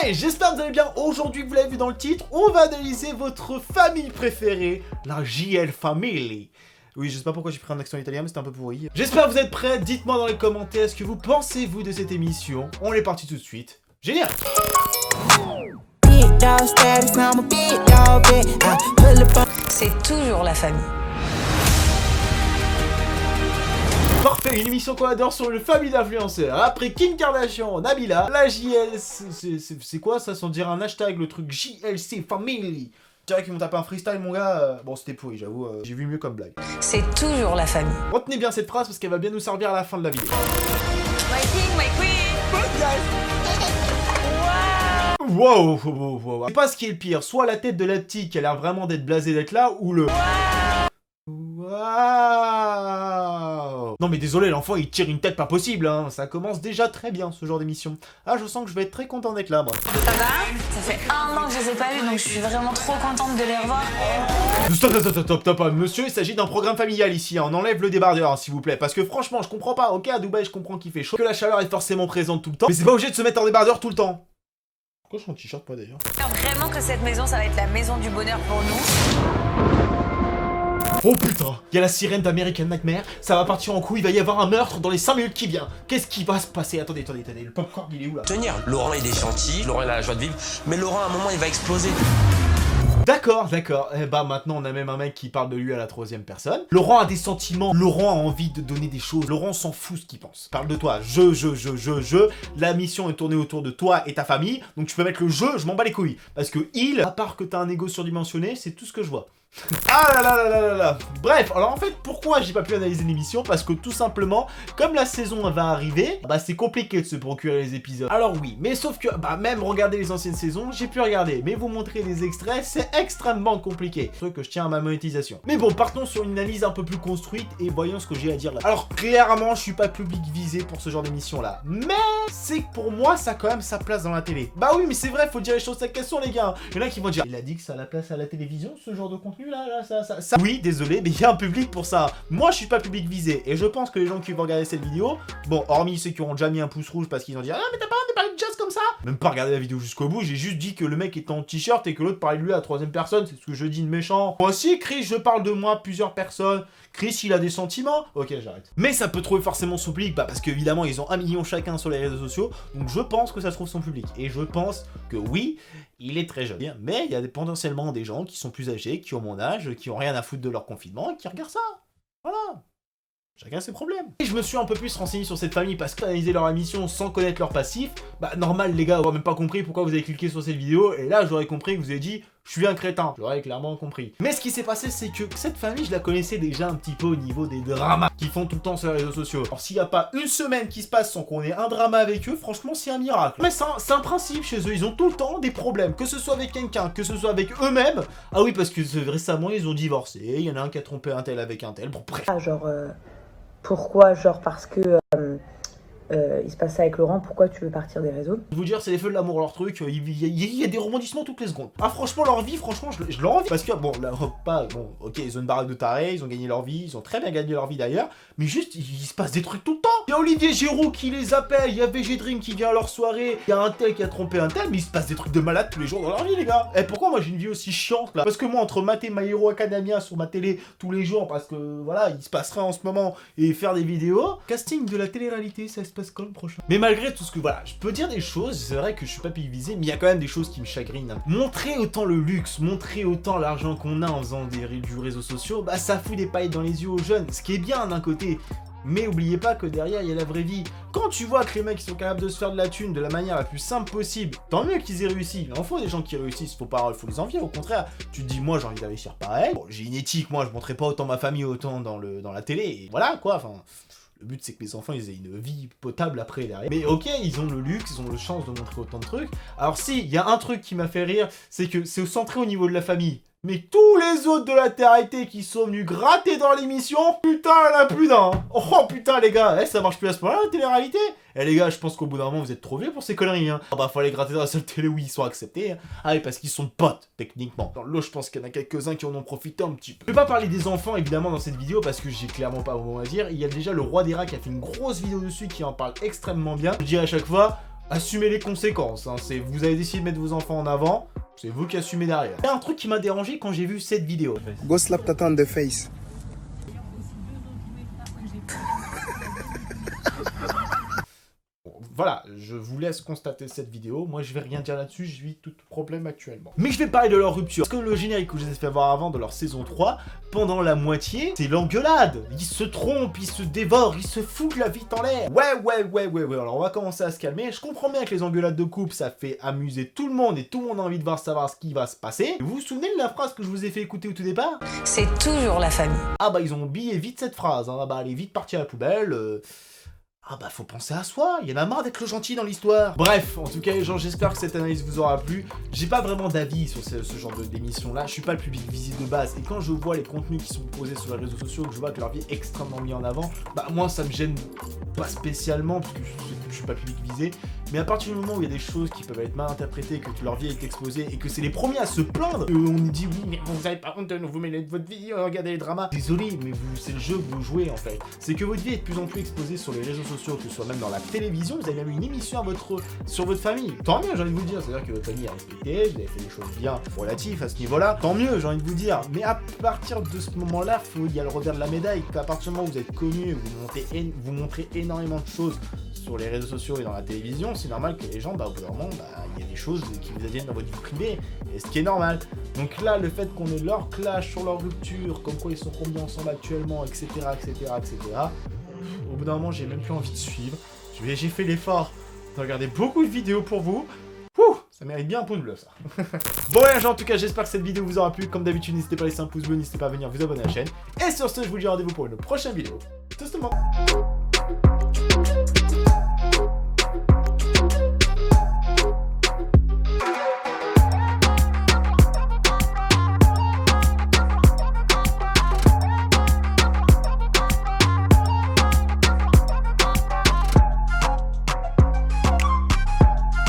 Hey, j'espère que vous allez bien. Aujourd'hui, vous l'avez vu dans le titre, on va analyser votre famille préférée, la JL Family. Oui, je sais pas pourquoi j'ai pris un accent italien, mais c'était un peu pourri. J'espère que vous êtes prêts. Dites-moi dans les commentaires ce que vous pensez, vous, de cette émission. On est parti tout de suite. Génial. C'est toujours la famille. Parfait, une émission qu'on adore sur le famille d'influenceurs. Après Kim Kardashian, Nabila, la JL, c'est quoi ça sans dire un hashtag, le truc JLC Family. Je dirais qu'ils m'ont tapé un freestyle, mon gars. Bon, c'était pourri, j'avoue, j'ai vu mieux comme blague. C'est toujours la famille. Retenez bien cette phrase parce qu'elle va bien nous servir à la fin de la vidéo. My king, my queen. Wow. C'est pas ce qui est le pire, soit la tête de la petite qui a l'air vraiment d'être blasée d'être là, ou le... Waouh. Non mais désolé, l'enfant il tire une tête pas possible, hein. Ça commence déjà très bien ce genre d'émission. Ah, je sens que je vais être très content d'être là, moi. Ça va? Ça fait un an que je les ai pas vus, donc je suis vraiment trop contente de les revoir. Stop, monsieur, il s'agit d'un programme familial ici, hein. On enlève le débardeur, hein, s'il vous plaît. Parce que franchement, je comprends pas, ok, à Dubaï, je comprends qu'il fait chaud, que la chaleur est forcément présente tout le temps, mais c'est pas obligé de se mettre en débardeur tout le temps. Pourquoi je suis en t-shirt, moi, d'ailleurs? J'espère vraiment que cette maison, ça va être la maison du bonheur pour nous. Oh putain, il y a la sirène d'American Nightmare, ça va partir en couille, il va y avoir un meurtre dans les 5 minutes qui viennent. Qu'est-ce qui va se passer? Attendez, le popcorn il est où là? Tenir. Laurent il est gentil, Laurent il a la joie de vivre, mais Laurent à un moment il va exploser. D'accord. Eh bah maintenant on a même un mec qui parle de lui à la troisième personne. Laurent a des sentiments, Laurent a envie de donner des choses, Laurent s'en fout ce qu'il pense. Parle de toi, la mission est tournée autour de toi et ta famille, donc tu peux mettre le jeu, je m'en bats les couilles. Parce que il, à part que t'as un ego surdimensionné, c'est tout ce que je vois. Ah là. Bref, alors en fait, pourquoi j'ai pas pu analyser l'émission? Parce que tout simplement, comme la saison va arriver, bah c'est compliqué de se procurer les épisodes. Alors oui, mais sauf que, bah même regarder les anciennes saisons, j'ai pu regarder. Mais vous montrer des extraits, c'est extrêmement compliqué. C'est que je tiens à ma monétisation. Mais bon, partons sur une analyse un peu plus construite et voyons ce que j'ai à dire là. Alors clairement, je suis pas public visé pour ce genre d'émission là. Mais c'est que pour moi, ça a quand même sa place dans la télé. Bah oui, mais c'est vrai, faut dire les choses telles qu'elles sont, les gars. Il y en a qui vont dire, il a dit que ça a la place à la télévision, ce genre de contenu là, ça. Oui, désolé, mais il y a un public pour ça. Moi, je suis pas public visé. Et je pense que les gens qui vont regarder cette vidéo, bon, hormis ceux qui auront déjà mis un pouce rouge parce qu'ils ont dit, ah, mais t'as pas envie de parler de jazz comme ça. Même pas regarder la vidéo jusqu'au bout, j'ai juste dit que le mec était en t-shirt et que l'autre parlait de lui à la troisième personne. C'est ce que je dis de méchant. Moi aussi, Chris, je parle de moi à plusieurs personnes. Chris, il a des sentiments. Ok, j'arrête. Mais ça peut trouver forcément son public, bah, parce qu'évidemment, ils ont 1 million chacun sur les réseaux sociaux. Donc je pense que ça trouve son public. Et je pense que oui, il est très jeune. Mais il y a potentiellement des gens qui sont plus âgés, qui ont mon âge, qui ont rien à foutre de leur confinement et qui regardent ça. Voilà. Chacun ses problèmes. Et je me suis un peu plus renseigné sur cette famille parce qu'analyser leur émission sans connaître leur passif, bah normal les gars, on même pas compris pourquoi vous avez cliqué sur cette vidéo, et là j'aurais compris que vous avez dit je suis un crétin, j'aurais clairement compris. Mais ce qui s'est passé, c'est que cette famille, je la connaissais déjà un petit peu au niveau des dramas qu'ils font tout le temps sur les réseaux sociaux. Alors s'il n'y a pas une semaine qui se passe sans qu'on ait un drama avec eux, franchement c'est un miracle. Mais c'est un principe chez eux, ils ont tout le temps des problèmes, que ce soit avec quelqu'un, que ce soit avec eux-mêmes. Ah oui, parce que récemment ils ont divorcé, il y en a un qui a trompé un tel avec un tel, bon bref. Pourquoi, parce que il se passe ça avec Laurent, pourquoi tu veux partir des réseaux? Je vous dire, c'est les feux de l'amour, leur truc, il y a des rebondissements toutes les secondes. Ah franchement, leur vie, franchement, je leur envie. Parce que, bon, ok, ils ont une baraque de tarés, ils ont gagné leur vie, ils ont très bien gagné leur vie d'ailleurs, mais juste, il se passe des trucs tout le temps. Il y a Olivier Giroud qui les appelle, il y a VG Dream qui vient à leur soirée, il y a un tel qui a trompé un tel, mais il se passe des trucs de malade tous les jours dans leur vie, les gars. Et pourquoi moi j'ai une vie aussi chiante là? Parce que moi, entre mater My Hero Academia sur ma télé tous les jours, parce que voilà, il se passerait en ce moment, et faire des vidéos, casting de la télé-réalité, ça se passe quand le prochain? Mais malgré tout ce que, voilà, je peux dire des choses, c'est vrai que je suis pas public visé, mais il y a quand même des choses qui me chagrinent. Montrer autant le luxe, montrer autant l'argent qu'on a en faisant du réseau social, bah ça fout des paillettes dans les yeux aux jeunes, ce qui est bien d'un côté. Mais oubliez pas que derrière il y a la vraie vie. Quand tu vois que les mecs sont capables de se faire de la thune de la manière la plus simple possible, tant mieux qu'ils aient réussi. Il en faut des gens qui réussissent, faut les envier, au contraire. Tu te dis, moi j'ai envie de réussir pareil. Bon, j'ai une éthique, moi je montrerai pas autant ma famille autant dans la télé, et voilà quoi, enfin... Le but c'est que mes enfants ils aient une vie potable après derrière. Mais ok, ils ont le luxe, ils ont la chance de montrer autant de trucs. Alors si, il y a un truc qui m'a fait rire, c'est que c'est centré au niveau de la famille. Mais tous les autres de la Terre qui sont venus gratter dans l'émission, putain, il y en a plus d'un. Oh putain les gars, ça marche plus à ce point-là la télé-réalité. Eh les gars, je pense qu'au bout d'un moment vous êtes trop vieux pour ces conneries, hein. Ah bah faut aller gratter dans la seule télé où ils sont acceptés, hein. Ah oui, parce qu'ils sont potes, techniquement. Dans l'eau, je pense qu'il y en a quelques-uns qui en ont profité un petit peu. Je vais pas parler des enfants évidemment dans cette vidéo parce que j'ai clairement pas mon mot à dire. Il y a déjà le roi des rats qui a fait une grosse vidéo dessus qui en parle extrêmement bien. Je dis à chaque fois, assumez les conséquences, hein. Vous avez décidé de mettre vos enfants en avant, c'est vous qui assumez derrière. Il y a un truc qui m'a dérangé quand j'ai vu cette vidéo. Go slap tata on the face. Voilà, je vous laisse constater cette vidéo. Moi, je vais rien dire là-dessus, je vis tout problème actuellement. Mais je vais parler de leur rupture. Parce que le générique que je les ai fait voir avant de leur saison 3, pendant la moitié, c'est l'engueulade. Ils se trompent, ils se dévorent, ils se foutent la vie en l'air. Ouais. Alors, on va commencer à se calmer. Je comprends bien que les engueulades de couple, ça fait amuser tout le monde et tout le monde a envie de savoir ce qui va se passer. Vous vous souvenez de la phrase que je vous ai fait écouter au tout départ? C'est toujours la famille. Ah bah, ils ont oublié vite cette phrase. Hein. Ah bah, elle est vite partie à la poubelle. Ah bah faut penser à soi, il y en a marre d'être le gentil dans l'histoire. Bref, en tout cas les gens, j'espère que cette analyse vous aura plu. J'ai pas vraiment d'avis sur ce genre d'émission là, je suis pas le public visé de base. Et quand je vois les contenus qui sont posés sur les réseaux sociaux, que je vois que leur vie est extrêmement mis en avant, bah moi ça me gêne pas spécialement, parce que je suis pas le public visé. Mais à partir du moment où il y a des choses qui peuvent être mal interprétées, que leur vie est exposée, et que c'est les premiers à se plaindre, on dit oui mais vous avez pas honte de vous mêler de votre vie, regardez les dramas. Désolé, mais c'est le jeu que vous jouez en fait. C'est que votre vie est de plus en plus exposée sur les réseaux sociaux, que ce soit même dans la télévision, vous avez même une émission sur votre famille. Tant mieux, j'ai envie de vous dire, c'est-à-dire que votre famille est respectée, vous avez fait des choses bien relatives à ce niveau-là, tant mieux, j'ai envie de vous dire. Mais à partir de ce moment-là, il y a le revers de la médaille, qu'à partir du moment où vous êtes connu, vous montrez énormément de choses sur les réseaux sociaux et dans la télévision, c'est normal que les gens, au bout d'un moment, il y a des choses qui vous adviennent dans votre vie privée, et ce qui est normal. Donc là, le fait qu'on ait leur clash sur leur rupture, comme quoi ils sont combien ensemble actuellement, etc., au bout d'un moment, j'ai même plus envie de suivre. J'ai fait l'effort de regarder beaucoup de vidéos pour vous. Ça mérite bien un pouce bleu, ça. Bon, les gens, en tout cas, j'espère que cette vidéo vous aura plu. Comme d'habitude, n'hésitez pas à laisser un pouce bleu, n'hésitez pas à venir vous abonner à la chaîne. Et sur ce, je vous dis rendez-vous pour une prochaine vidéo. Tout simplement.